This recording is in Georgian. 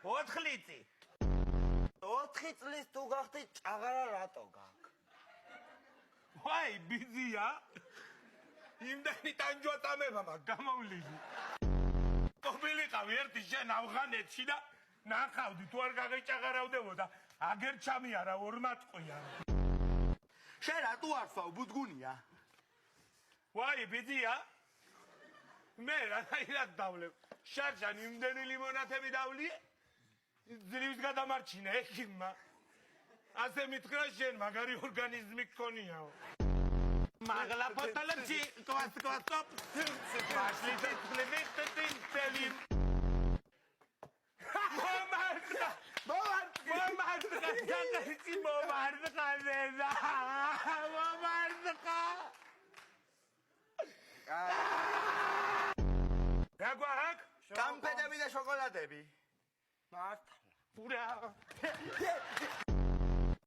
4 ლიტრი. 4 წლის თუ გახდი ჭაღარა რატო გაქვს? ვაი, ბიზია. იმდენი ტანჯვა წამება მაგ გამოვლინი. ყოფილიყავი ერთი შენ ავღანეთში და ნახავდი თუ არ გაგეჭაღარავდებოდა, აგერ ჩამიარა ორმა წყვია. შენ რატო არ ვსვავ ბუძგუნია? ვაი, ბიზია. მე რაღაცად დავლებ. შარშან იმდენი ლიმონათები დავლიე. ძლივს გადამარჩინე ექიმმა. ასე მითხრა შენ მაგარი ორგანიზმი გქონიაო. მაგლა ფოტოლებში კვასკოსკოპ ფაშლიტი ტელიმ მომარდა გაგაცი მომარდა რა გვაქვს? კამფეტები და შოკოლადები. მართლა.